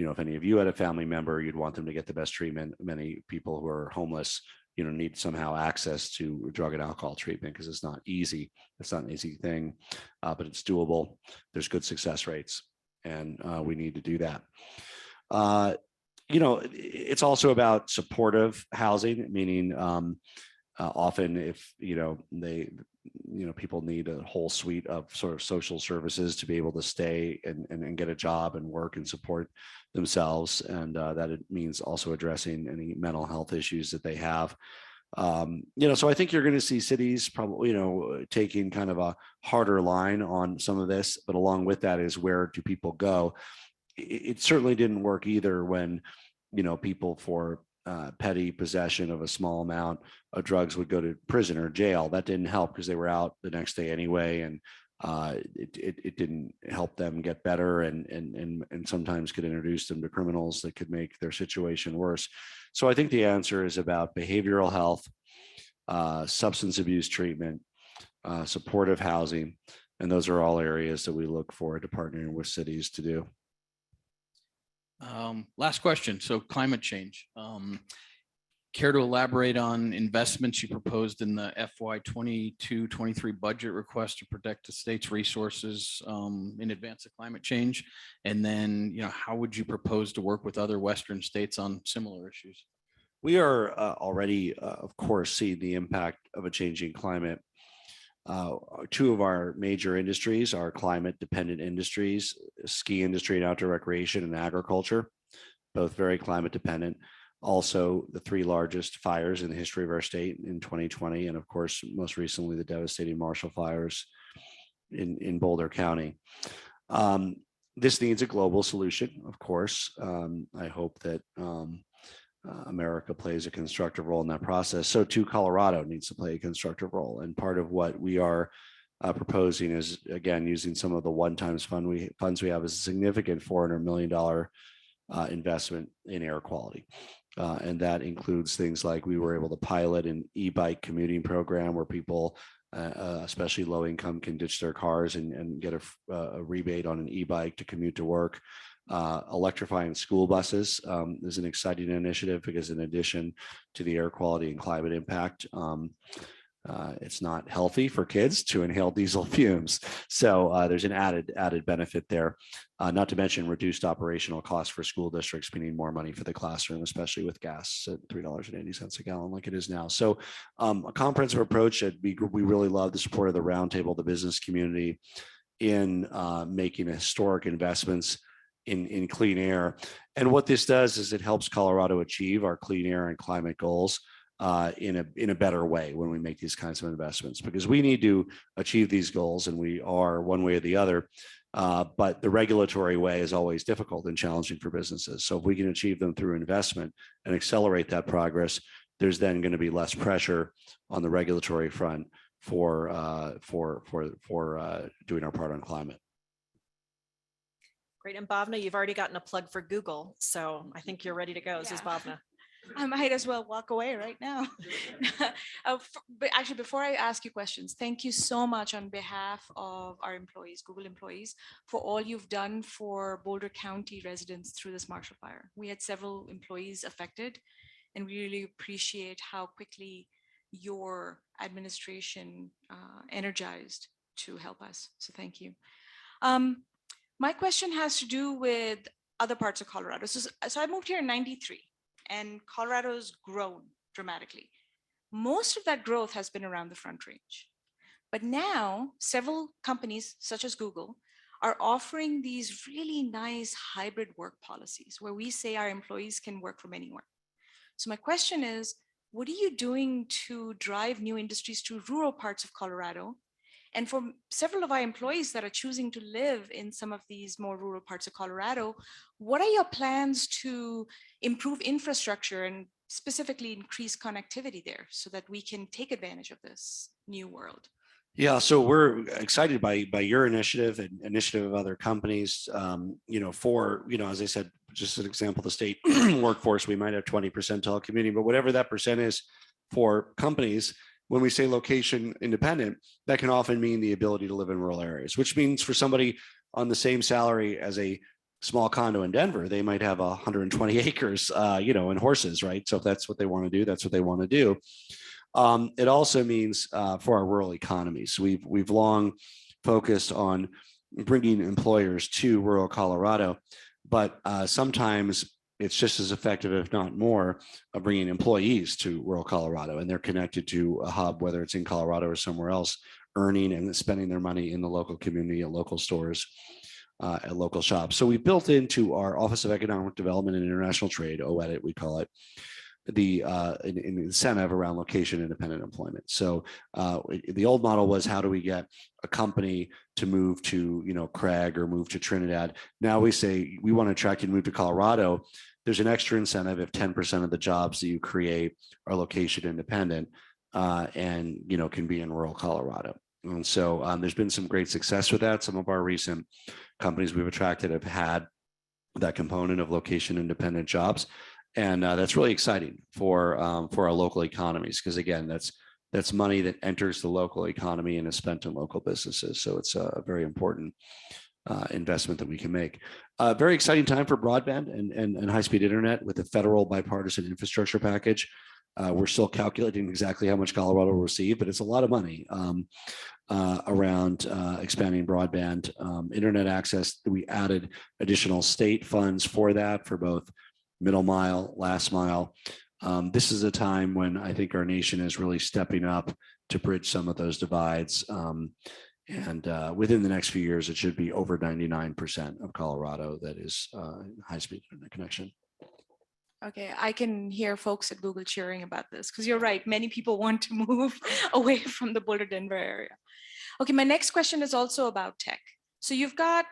if any of you had a family member, you'd want them to get the best treatment. Many people who are homeless, need somehow access to drug and alcohol treatment, because it's not easy. It's not an easy thing, but it's doable. There's good success rates, and we need to do that. It's also about supportive housing, meaning often if people need a whole suite of sort of social services to be able to stay and get a job and work and support themselves, and that it means also addressing any mental health issues that they have. So I think you're going to see cities probably taking kind of a harder line on some of this, but along with that is, where do people go? It certainly didn't work either when people for petty possession of a small amount of drugs would go to prison or jail. That didn't help, because they were out the next day anyway, and it didn't help them get better, and sometimes could introduce them to criminals that could make their situation worse. So I think the answer is about behavioral health, substance abuse treatment, supportive housing, and those are all areas that we look forward to partnering with cities to do. Last question. So climate change. Care to elaborate on investments you proposed in the FY 22-23 budget request to protect the state's resources in advance of climate change? And then, how would you propose to work with other Western states on similar issues? We are already, of course, seeing the impact of a changing climate. Two of our major industries are climate dependent industries: ski industry and outdoor recreation, and agriculture, both very climate dependent. Also, the 3 largest fires in the history of our state in 2020, and of course, most recently, the devastating Marshall fires in Boulder County. This needs a global solution, of course. I hope that America plays a constructive role in that process. So too, Colorado needs to play a constructive role. And part of what we are proposing is, again, using some of the one-time funds we have, is a significant $400 million investment in air quality. And that includes things like, we were able to pilot an e-bike commuting program where people, especially low income, can ditch their cars and get a rebate on an e-bike to commute to work. Electrifying school buses is an exciting initiative, because in addition to the air quality and climate impact, it's not healthy for kids to inhale diesel fumes. So there's an added benefit there, not to mention reduced operational costs for school districts, meaning more money for the classroom, especially with gas at $3.80 a gallon like it is now. So a comprehensive approach that we really love the support of the Roundtable, the business community, in making historic investments in clean air. And what this does is it helps Colorado achieve our clean air and climate goals in a better way when we make these kinds of investments, because we need to achieve these goals, and we are one way or the other. But the regulatory way is always difficult and challenging for businesses. So if we can achieve them through investment and accelerate that progress, there's then going to be less pressure on the regulatory front for doing our part on climate. Great. And Bhavna, you've already gotten a plug for Google, so I think you're ready to go. This is Bhavna. I might as well walk away right now. But actually, before I ask you questions, thank you so much on behalf of our employees, Google employees, for all you've done for Boulder County residents through this Marshall fire. We had several employees affected, and we really appreciate how quickly your administration energized to help us. So thank you. My question has to do with other parts of Colorado. So I moved here in '93, and Colorado's grown dramatically. Most of that growth has been around the Front Range. But now several companies such as Google are offering these really nice hybrid work policies where we say our employees can work from anywhere. So my question is, what are you doing to drive new industries to rural parts of Colorado? And for several of our employees that are choosing to live in some of these more rural parts of Colorado, what are your plans to improve infrastructure and specifically increase connectivity there so that we can take advantage of this new world? Yeah, so we're excited by your initiative and initiative of other companies. For as I said, just an example, the state workforce, we might have 20% telecommuting, but whatever that percent is for companies, when we say location independent, that can often mean the ability to live in rural areas, which means for somebody on the same salary as a small condo in Denver, they might have 120 acres, and horses, right? So if that's what they want to do, that's what they want to do. It also means for our rural economies. We've long focused on bringing employers to rural Colorado, but sometimes it's just as effective, if not more, of bringing employees to rural Colorado, and they're connected to a hub, whether it's in Colorado or somewhere else, earning and spending their money in the local community, at local stores, at local shops. So we built into our Office of Economic Development and International Trade, OEDIT, we call it, the an incentive around location independent employment. So the old model was, how do we get a company to move to Craig or move to Trinidad? Now we say we want to attract you to move to Colorado. There's an extra incentive if 10% of the jobs that you create are location independent and can be in rural Colorado. And so there's been some great success with that. Some of our recent companies we've attracted have had that component of location independent jobs. And that's really exciting for our local economies, because again, that's money that enters the local economy and is spent in local businesses. So it's a very important investment that we can make. Very exciting time for broadband and high-speed internet with the federal bipartisan infrastructure package. We're still calculating exactly how much Colorado will receive, but it's a lot of money around expanding broadband internet access. We added additional state funds for that, for both middle mile, last mile. This is a time when I think our nation is really stepping up to bridge some of those divides. And within the next few years, it should be over 99% of Colorado that is high-speed internet connection. Okay, I can hear folks at Google cheering about this, because you're right. Many people want to move away from the Boulder, Denver area. Okay, my next question is also about tech. So you've got,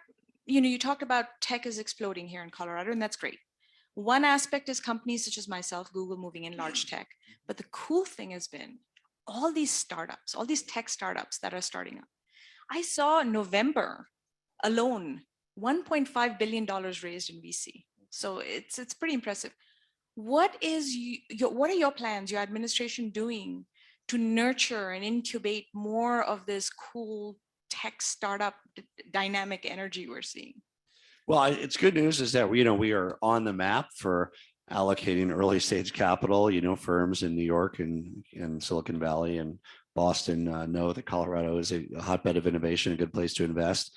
you talked about tech is exploding here in Colorado, and that's great. One aspect is companies such as myself, Google, moving in large tech. But the cool thing has been all these startups, all these tech startups that are starting up. I saw in November alone, $1.5 billion raised in VC. So it's pretty impressive. What are your plans, your administration doing to nurture and incubate more of this cool tech startup dynamic energy we're seeing? Well, it's good news is that we are on the map for allocating early stage capital. Firms in New York and Silicon Valley and Boston know that Colorado is a hotbed of innovation, a good place to invest.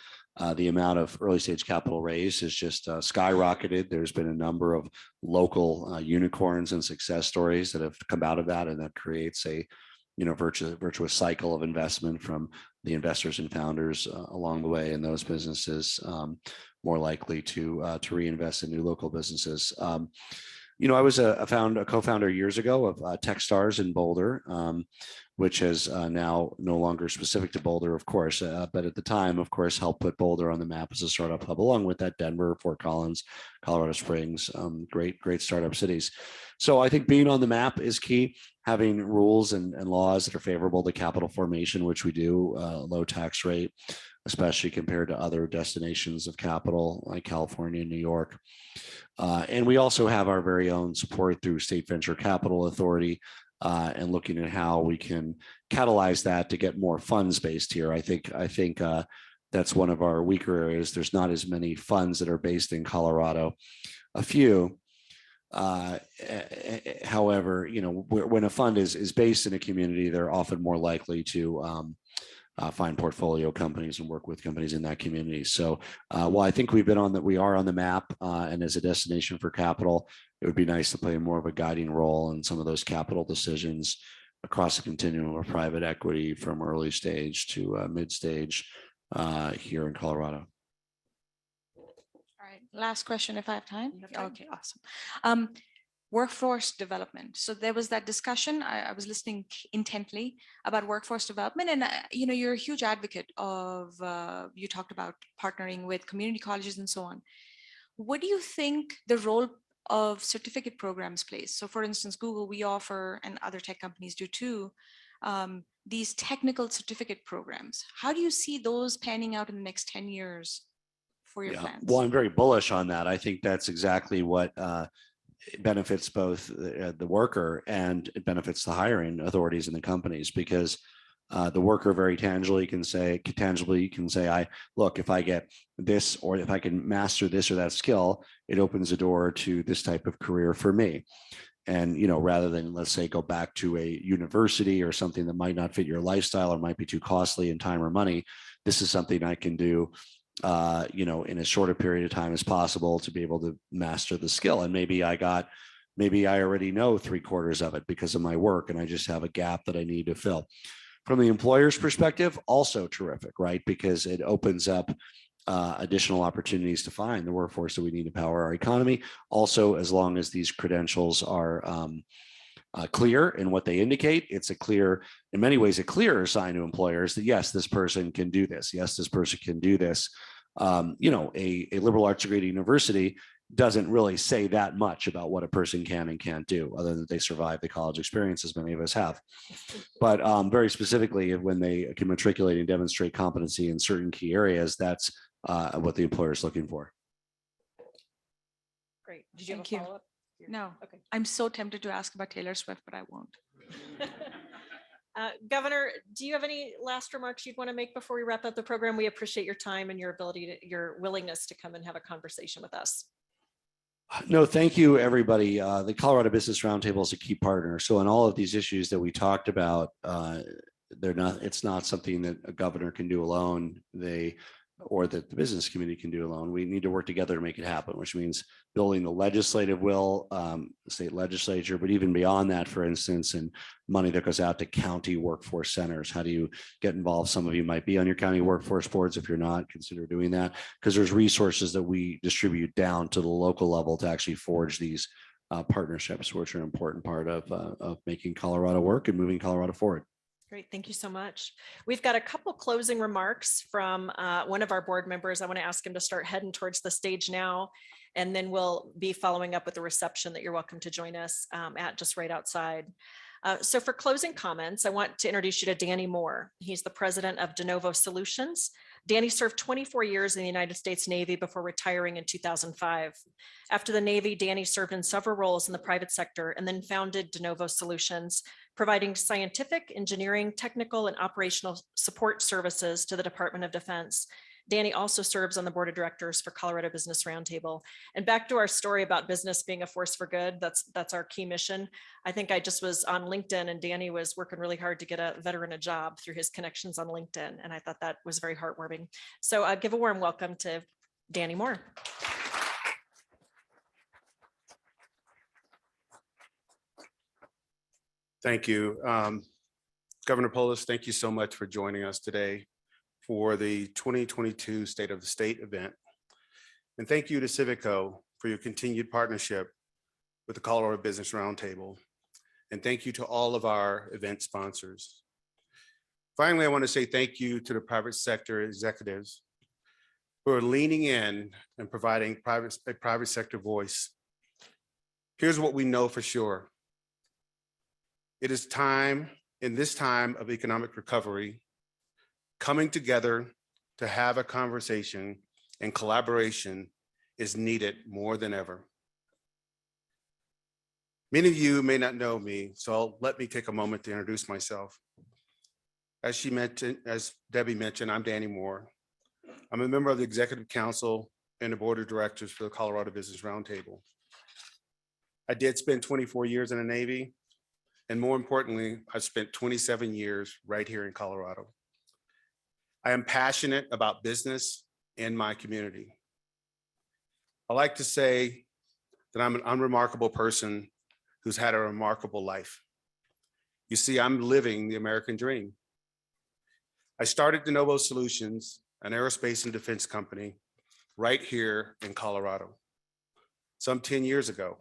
The amount of early stage capital raised has just skyrocketed. There's been a number of local unicorns and success stories that have come out of that, and that creates a virtuous cycle of investment from the investors and founders along the way in those businesses, more likely to reinvest in new local businesses. I was a co-founder years ago of Techstars in Boulder, which is now no longer specific to Boulder, of course, but at the time, of course, helped put Boulder on the map as a startup hub, along with that Denver, Fort Collins, Colorado Springs, great startup cities. So I think being on the map is key. Having rules and laws that are favorable to capital formation, which we do, low tax rate, especially compared to other destinations of capital like California and New York. And we also have our very own support through State Venture Capital Authority and looking at how we can catalyze that to get more funds based here. I think that's one of our weaker areas. There's not as many funds that are based in Colorado. A few. However, when a fund is based in a community, they're often more likely to find portfolio companies and work with companies in that community. So while I think we are on the map and as a destination for capital, it would be nice to play more of a guiding role in some of those capital decisions across the continuum of private equity from early stage to mid stage here in Colorado. All right, last question if I have time. Okay, awesome. Workforce development. So there was that discussion. I was listening intently about workforce development, and you're a huge advocate of. You talked about partnering with community colleges and so on. What do you think the role of certificate programs place? So for instance, Google, we offer, and other tech companies do too, these technical certificate programs. How do you see those panning out in the next 10 years for your plans? Well, I'm very bullish on that. I think that's exactly what benefits both the worker and it benefits the hiring authorities in the companies, because the worker very tangibly can say, look, if I get this, or if I can master this or that skill, it opens the door to this type of career for me. And, you know, rather than, let's say, go back to a university or something that might not fit your lifestyle or might be too costly in time or money, this is something I can do, you know, in as short a period of time as possible to be able to master the skill. And maybe I already know 3/4 of it because of my work, and I just have a gap that I need to fill. From the employer's perspective, also terrific, right? Because it opens up additional opportunities to find the workforce that we need to power our economy. Also, as long as these credentials are clear in what they indicate, it's in many ways, a clearer sign to employers that yes, this person can do this. Yes, this person can do this. You know, a liberal arts degree at university doesn't really say that much about what a person can and can't do, other than they survive the college experience, as many of us have. But very specifically, when they can matriculate and demonstrate competency in certain key areas, that's what the employer is looking for. Great. Did you have Thank a you. follow-up? No, Okay. I'm so tempted to ask about Taylor Swift, but I won't. Governor, do you have any last remarks you'd want to make before we wrap up the program? We appreciate your time and your your willingness to come and have a conversation with us. No, thank you, everybody. The Colorado Business Roundtable is a key partner. So on all of these issues that we talked about, it's not something that a governor can do alone, or that the business community can do alone. We need to work together to make it happen, which means building the legislative will, state legislature, but even beyond that, for instance, and money that goes out to county workforce centers. How do you get involved? Some of you might be on your county workforce boards. If you're not, consider doing that, because there's resources that we distribute down to the local level to actually forge these partnerships, which are an important part of making Colorado work and moving Colorado forward. Great, thank you so much. We've got a couple closing remarks from one of our board members. I want to ask him to start heading towards the stage now, and then we'll be following up with a reception that you're welcome to join us at just right outside. So for closing comments, I want to introduce you to Danny Moore. He's the president of De Novo Solutions. Danny served 24 years in the United States Navy before retiring in 2005. After the Navy, Danny served in several roles in the private sector and then founded De Novo Solutions, providing scientific, engineering, technical, and operational support services to the Department of Defense. Danny also serves on the board of directors for Colorado Business Roundtable. And back to our story about business being a force for good, that's our key mission. I think I just was on LinkedIn and Danny was working really hard to get a veteran a job through his connections on LinkedIn. And I thought that was very heartwarming. So give a warm welcome to Danny Moore. Thank you. Governor Polis, thank you so much for joining us today for the 2022 State of the State event. And thank you to CiviCO for your continued partnership with the Colorado Business Roundtable. And thank you to all of our event sponsors. Finally, I want to say thank you to the private sector executives who are leaning in and providing a private sector voice. Here's what we know for sure. It is time, in this time of economic recovery, coming together to have a conversation and collaboration is needed more than ever. Many of you may not know me, so let me take a moment to introduce myself. As Debbie mentioned, I'm Danny Moore. I'm a member of the Executive Council and the Board of Directors for the Colorado Business Roundtable. I did spend 24 years in the Navy, and more importantly, I've spent 27 years right here in Colorado. I am passionate about business and my community. I like to say that I'm an unremarkable person who's had a remarkable life. You see, I'm living the American dream. I started De Novo Solutions, an aerospace and defense company, right here in Colorado, some 10 years ago.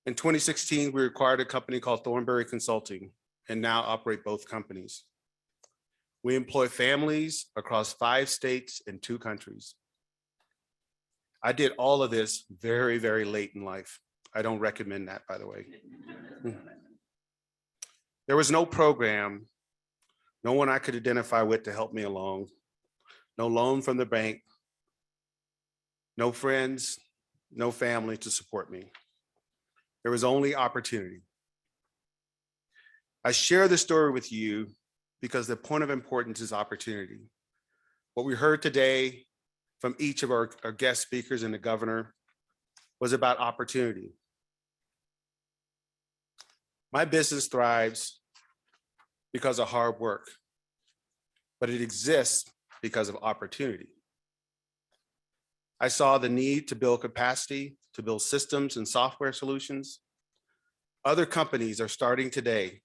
In 2016, we acquired a company called Thornberry Consulting and now operate both companies. We employ families across 5 states and 2 countries. I did all of this very, very late in life. I don't recommend that, by the way. There was no program, no one I could identify with to help me along, no loan from the bank, no friends, no family to support me. There was only opportunity. I share this story with you because the point of importance is opportunity. What we heard today from each of our guest speakers and the governor was about opportunity. My business thrives because of hard work, but it exists because of opportunity. I saw the need to build capacity, to build systems and software solutions. Other companies are starting today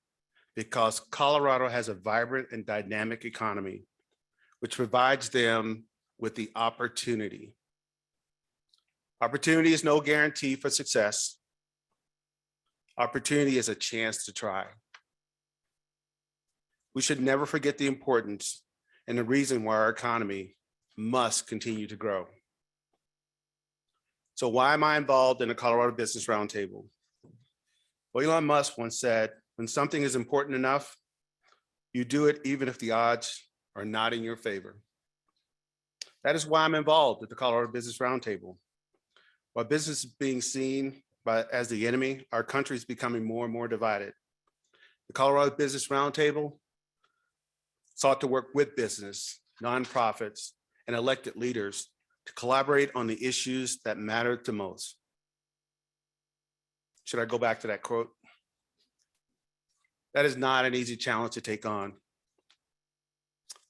because Colorado has a vibrant and dynamic economy, which provides them with the opportunity. Opportunity is no guarantee for success. Opportunity is a chance to try. We should never forget the importance and the reason why our economy must continue to grow. So why am I involved in the Colorado Business Roundtable? Well, Elon Musk once said, when something is important enough, you do it even if the odds are not in your favor. That is why I'm involved at the Colorado Business Roundtable. While business is being seen as the enemy, our country is becoming more and more divided. The Colorado Business Roundtable sought to work with business, nonprofits, and elected leaders to collaborate on the issues that matter to most. Should I go back to that quote? That is not an easy challenge to take on.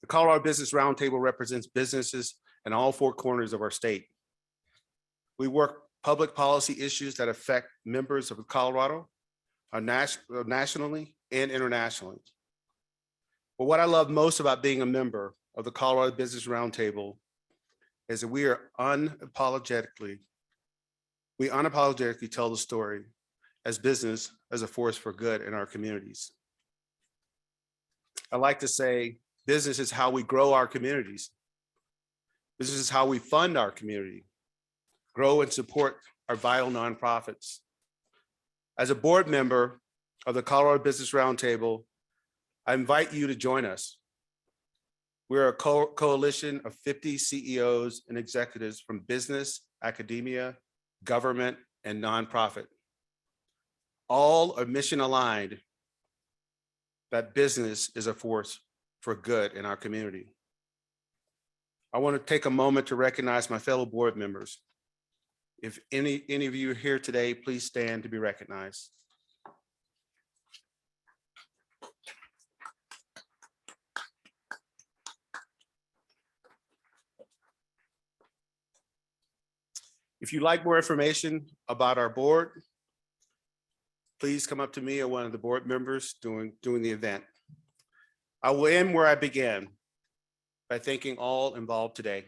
The Colorado Business Roundtable represents businesses in all four corners of our state. We work public policy issues that affect members of Colorado, nationally and internationally. But what I love most about being a member of the Colorado Business Roundtable is that we unapologetically tell the story as business as a force for good in our communities. I like to say business is how we grow our communities. Business is how we fund our community, grow and support our vital nonprofits. As a board member of the Colorado Business Roundtable, I invite you to join us. We're a coalition of 50 CEOs and executives from business, academia, government, and nonprofit. All are mission aligned that business is a force for good in our community. I want to take a moment to recognize my fellow board members. If any of you are here today, please stand to be recognized. If you'd like more information about our board, please come up to me or one of the board members during the event. I will end where I began by thanking all involved today.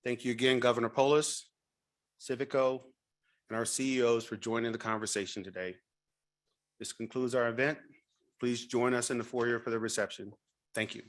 Thank you again, Governor Polis, CiviCO, and our CEOs for joining the conversation today. This concludes our event. Please join us in the foyer for the reception. Thank you.